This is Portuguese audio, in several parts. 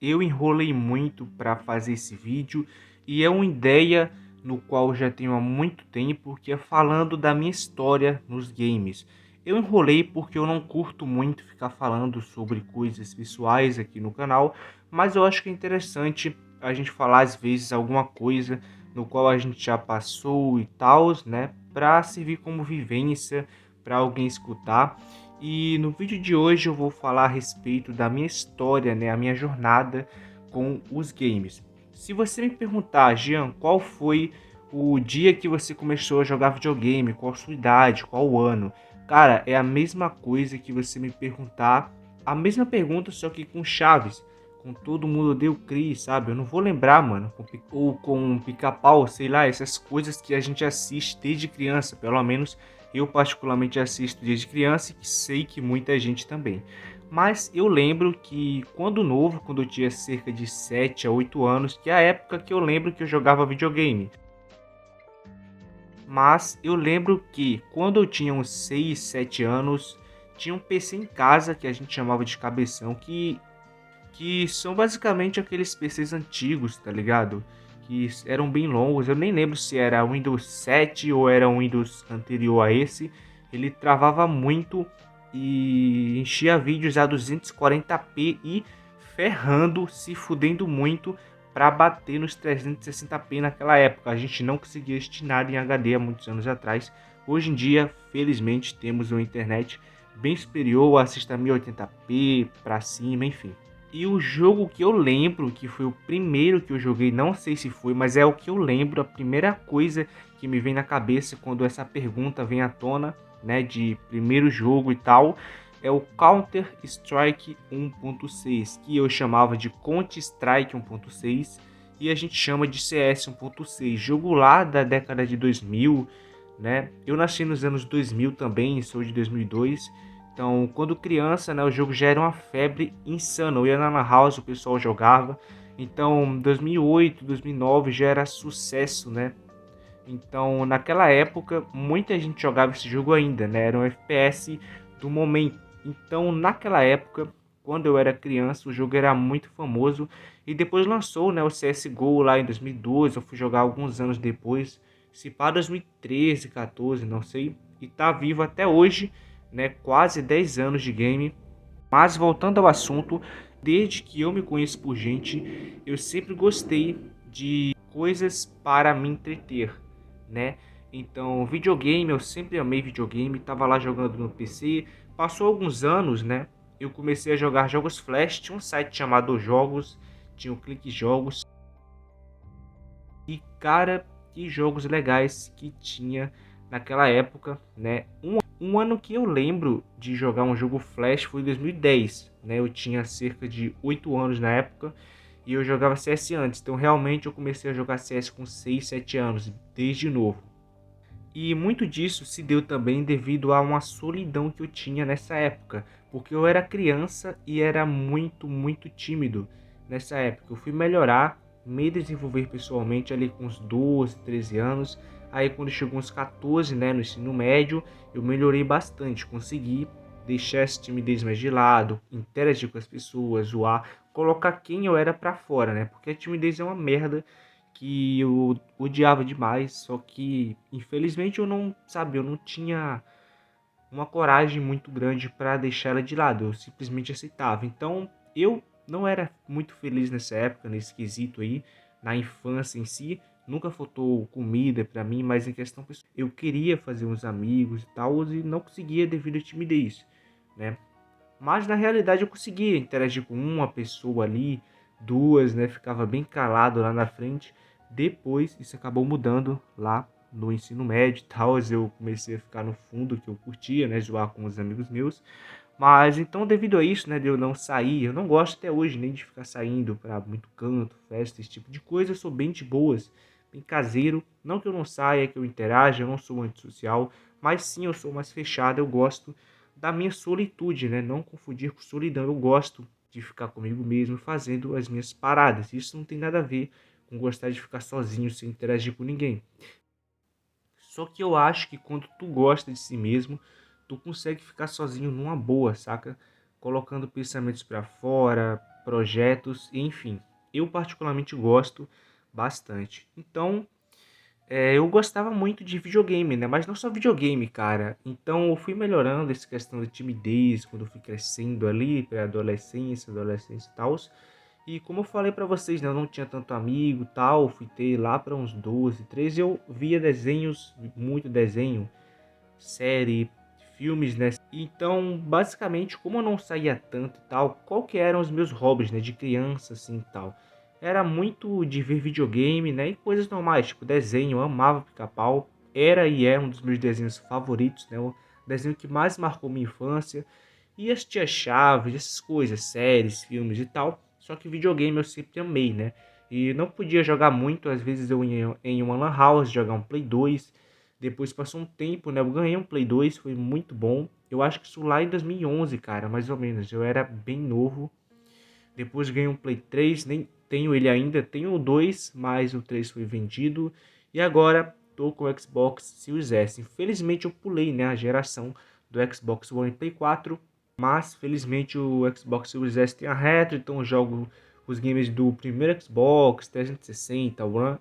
eu enrolei muito para fazer esse vídeo e é uma ideia no qual eu já tenho há muito tempo, que é falando da minha história nos games. Eu enrolei porque eu não curto muito ficar falando sobre coisas pessoais aqui no canal, mas eu acho que é interessante a gente falar às vezes alguma coisa no qual a gente já passou e tal, né, para servir como vivência para alguém escutar. E no vídeo de hoje eu vou falar a respeito da minha história, né, a minha jornada com os games. Se você me perguntar, Jean, qual foi o dia que você começou a jogar videogame, qual a sua idade, qual o ano? Cara, é a mesma coisa que você me perguntar, a mesma pergunta, só que com Chaves. Com Todo Mundo Odeia o Chris, sabe? Eu não vou lembrar, mano. Ou com Pica-Pau, sei lá, essas coisas que a gente assiste desde criança. Pelo menos eu particularmente assisto desde criança e sei que muita gente também. Mas eu lembro que quando novo, quando eu tinha cerca de 7 a 8 anos, que é a época que eu lembro que eu jogava videogame. Mas eu lembro que quando eu tinha uns 6, 7 anos, tinha um PC em casa que a gente chamava de cabeção, que são basicamente aqueles PCs antigos, tá ligado? Que eram bem longos. Eu nem lembro se era Windows 7 ou era um Windows anterior a esse. Ele travava muito e enchia vídeos a 240p e ferrando, se fudendo muito para bater nos 360p naquela época. A gente não conseguia assistir nada em HD há muitos anos atrás. Hoje em dia, felizmente, temos uma internet bem superior, assista 1080p para cima, enfim. E o jogo que eu lembro, que foi o primeiro que eu joguei, não sei se foi, mas é o que eu lembro, a primeira coisa que me vem na cabeça quando essa pergunta vem à tona, né, de primeiro jogo e tal, é o Counter Strike 1.6, que eu chamava de Counter Strike 1.6 e a gente chama de CS 1.6, jogo lá da década de 2000, né? Eu nasci nos anos 2000 também, sou de 2002. Então, quando criança, né, o jogo já era uma febre insana. Eu ia na Lan House, o pessoal jogava. Então, 2008, 2009 já era sucesso, né? Então, naquela época, muita gente jogava esse jogo ainda, né? Era um FPS do momento. Então, naquela época, quando eu era criança, o jogo era muito famoso. E depois lançou, né, o CSGO lá em 2012. Eu fui jogar alguns anos depois. Se pá 2013, 14, não sei. E tá vivo até hoje, né? Quase 10 anos de game. Mas voltando ao assunto, desde que eu me conheço por gente, eu sempre gostei de coisas para me entreter, né? Então, videogame, eu sempre amei videogame, tava lá jogando no PC. Passou alguns anos, né? Eu comecei a jogar jogos Flash, tinha um site chamado Jogos, tinha o Clique Jogos. E cara, que jogos legais que tinha naquela época, né? Um ano que eu lembro de jogar um jogo Flash foi em 2010, né? Eu tinha cerca de 8 anos na época e eu jogava CS antes. Então realmente eu comecei a jogar CS com 6, 7 anos, desde novo. E muito disso se deu também devido a uma solidão que eu tinha nessa época, porque eu era criança e era muito tímido nessa época. Eu fui melhorar, me desenvolver pessoalmente ali com uns 12, 13 anos. Aí quando chegou uns 14, né, no ensino médio, eu melhorei bastante, consegui deixar essa timidez mais de lado, interagir com as pessoas, zoar, colocar quem eu era pra fora, né? Porque a timidez é uma merda que eu odiava demais, só que infelizmente eu não, sabe, eu não tinha uma coragem muito grande para deixar ela de lado, eu simplesmente aceitava. Então, eu não era muito feliz nessa época, nesse quesito aí, na infância em si, nunca faltou comida para mim, mas em questão pessoal, eu queria fazer uns amigos e tal, e não conseguia devido à timidez, né? Mas na realidade eu conseguia interagir com uma pessoa ali, duas, né? Ficava bem calado lá na frente. Depois isso acabou mudando lá no ensino médio e tal. Eu comecei a ficar no fundo que eu curtia, né? Zoar com os amigos meus. Mas então devido a isso, né? De eu não sair, eu não gosto até hoje nem de ficar saindo para muito canto, festa, esse tipo de coisa. Eu sou bem de boas, bem caseiro. Não que eu não saia, que eu interaja, eu não sou antissocial. Mas sim, eu sou mais fechado, eu gosto da minha solitude, né? Não confundir com solidão. Eu gosto de ficar comigo mesmo fazendo as minhas paradas. Isso não tem nada a ver com gostar de ficar sozinho sem interagir com ninguém. Só que eu acho que quando tu gosta de si mesmo, tu consegue ficar sozinho numa boa, saca? Colocando pensamentos pra fora, projetos, enfim. Eu particularmente gosto bastante. Então, eu gostava muito de videogame, né? Mas não só videogame, cara. Então eu fui melhorando essa questão de timidez quando eu fui crescendo ali, pré-adolescência, adolescência e tal. E como eu falei pra vocês, né? Eu não tinha tanto amigo e tal. Fui ter lá para uns 12, 13. Eu via desenhos, muito desenho, série, filmes, né? Então, basicamente, como eu não saía tanto e tal, qual que eram os meus hobbies, né, de criança assim e tal? Era muito de ver videogame, né, e coisas normais, tipo desenho, eu amava Pica-Pau, era e é um dos meus desenhos favoritos, né, o desenho que mais marcou minha infância. E assistia Chaves, essas coisas, séries, filmes e tal. Só que videogame eu sempre amei, né? E não podia jogar muito, às vezes eu ia em uma lan house jogar um Play 2. Depois passou um tempo, né? Eu ganhei um Play 2, foi muito bom. Eu acho que isso lá em 2011, cara, mais ou menos. Eu era bem novo. Depois ganhei um Play 3, nem tenho ele ainda. Tenho o 2, mas o 3 foi vendido. E agora tô com o Xbox Series S. Infelizmente eu pulei, né, a geração do Xbox One e Play 4. Mas felizmente o Xbox Series S tem a retro, então eu jogo os games do primeiro Xbox, 360, One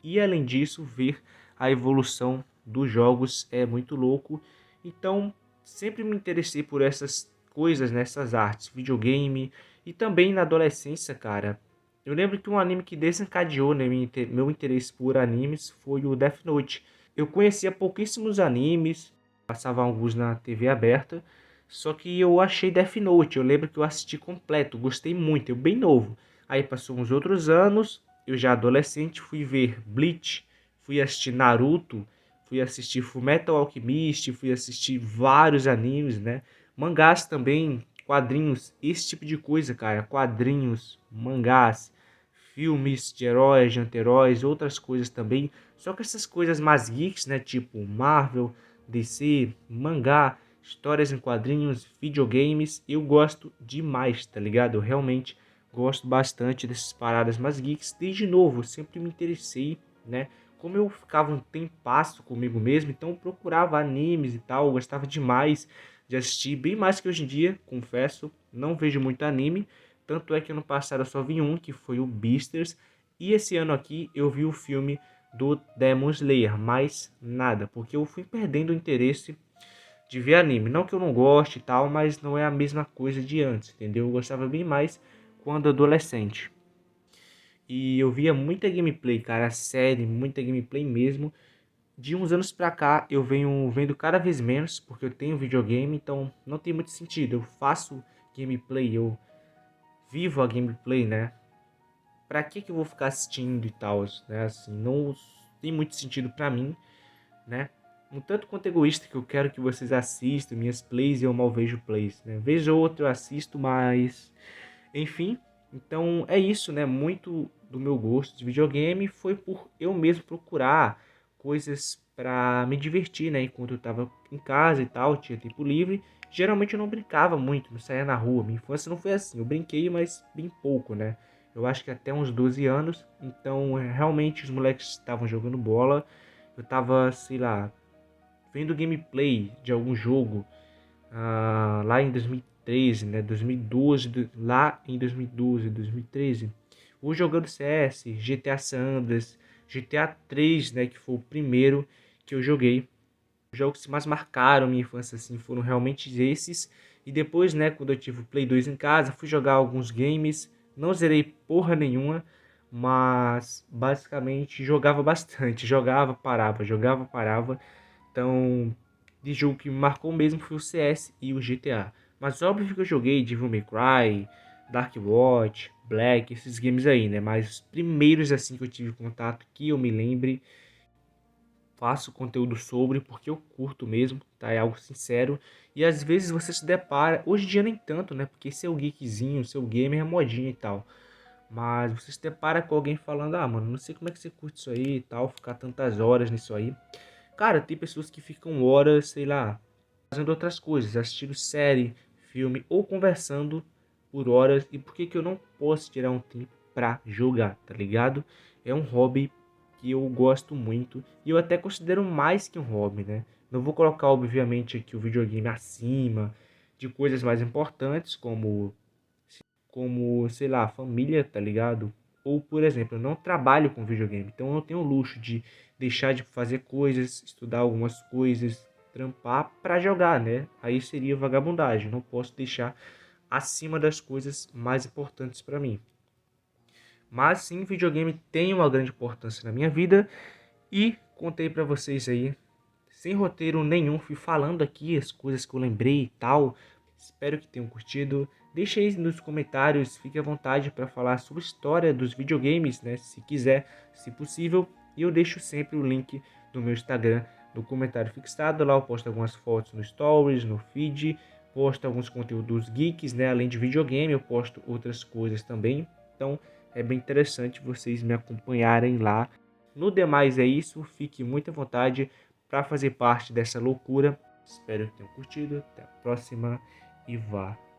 e além disso ver a evolução dos jogos é muito louco. Então sempre me interessei por essas coisas, nessas artes, videogame e também na adolescência, cara. Eu lembro que um anime que desencadeou, né, meu interesse por animes foi o Death Note. Eu conhecia pouquíssimos animes, passava alguns na TV aberta, só que eu achei Death Note. Eu lembro que eu assisti completo, gostei muito, eu bem novo. Aí passou uns outros anos, eu já adolescente fui ver Bleach, fui assistir Naruto, fui assistir Fullmetal Alchemist, fui assistir vários animes, né? Mangás também, quadrinhos, esse tipo de coisa, cara. Quadrinhos, mangás, filmes de heróis, de anti-heróis, outras coisas também. Só que essas coisas mais geeks, né? Tipo Marvel, DC, mangá, histórias em quadrinhos, videogames, eu gosto demais, tá ligado? Eu realmente gosto bastante dessas paradas mais geeks. Desde novo, eu sempre me interessei, né? Como eu ficava um tempasso comigo mesmo, então eu procurava animes e tal, eu gostava demais de assistir, bem mais que hoje em dia, confesso, não vejo muito anime, tanto é que ano passado eu só vi um, que foi o Beastars, e esse ano aqui eu vi o filme do Demon Slayer, mais nada, porque eu fui perdendo o interesse de ver anime. Não que eu não goste e tal, mas não é a mesma coisa de antes, entendeu? Eu gostava bem mais quando adolescente. E eu via muita gameplay, cara, série, muita gameplay mesmo. De uns anos pra cá eu venho vendo cada vez menos, porque eu tenho videogame, então não tem muito sentido. Eu faço gameplay, eu vivo a gameplay, né? Pra que eu vou ficar assistindo e tal, né? Assim, não tem muito sentido pra mim, né? Um tanto quanto egoísta que eu quero que vocês assistam minhas plays e eu mal vejo plays, né? Vez ou outra eu assisto, mas enfim, então é isso, né? Muito do meu gosto de videogame foi por eu mesmo procurar coisas para me divertir, né? Enquanto eu tava em casa e tal, tinha tempo livre. Geralmente eu não brincava muito, não saía na rua. Minha infância não foi assim. Eu brinquei, mas bem pouco, né? Eu acho que até uns 12 anos. Então, realmente os moleques estavam jogando bola. Eu tava, sei lá, vendo gameplay de algum jogo lá em 2013, né? 2012, lá em 2012, 2013. Ou jogando CS, GTA San Andreas, GTA 3, né? Que foi o primeiro que eu joguei. Os jogos que mais marcaram minha infância assim foram realmente esses. E depois, né, quando eu tive o Play 2 em casa, fui jogar alguns games. Não zerei porra nenhuma, mas basicamente jogava bastante. Jogava, parava. Então, de jogo que me marcou mesmo foi o CS e o GTA. Mas óbvio que eu joguei Devil May Cry, Dark Watch, Black, esses games aí, né? Mas os primeiros assim que eu tive contato, que eu me lembre, faço conteúdo sobre porque eu curto mesmo, tá? É algo sincero. E às vezes você se depara, hoje em dia nem tanto, né? Porque seu geekzinho, seu gamer é modinha e tal. Mas você se depara com alguém falando, ah, mano, não sei como é que você curte isso aí e tal, ficar tantas horas nisso aí. Cara, tem pessoas que ficam horas, sei lá, fazendo outras coisas, assistindo série, filme ou conversando por horas. E por que que eu não posso tirar um tempo pra jogar, tá ligado? É um hobby que eu gosto muito e eu até considero mais que um hobby, né? Não vou colocar, obviamente, aqui o videogame acima de coisas mais importantes, como, sei lá, família, tá ligado? Ou, por exemplo, eu não trabalho com videogame, então eu não tenho o luxo de deixar de fazer coisas, estudar algumas coisas, trampar pra jogar, né? Aí seria vagabundagem, não posso deixar acima das coisas mais importantes pra mim. Mas sim, videogame tem uma grande importância na minha vida e contei pra vocês aí, sem roteiro nenhum, fui falando aqui as coisas que eu lembrei e tal. Espero que tenham curtido. Deixe aí nos comentários, fique à vontade para falar sobre a história dos videogames, né? Se quiser, se possível. E eu deixo sempre o link do meu Instagram no comentário fixado. Lá eu posto algumas fotos no Stories, no feed, posto alguns conteúdos geeks, né? Além de videogame, eu posto outras coisas também. Então é bem interessante vocês me acompanharem lá. No demais é isso, fique muito à vontade para fazer parte dessa loucura. Espero que tenham curtido. Até a próxima e vá.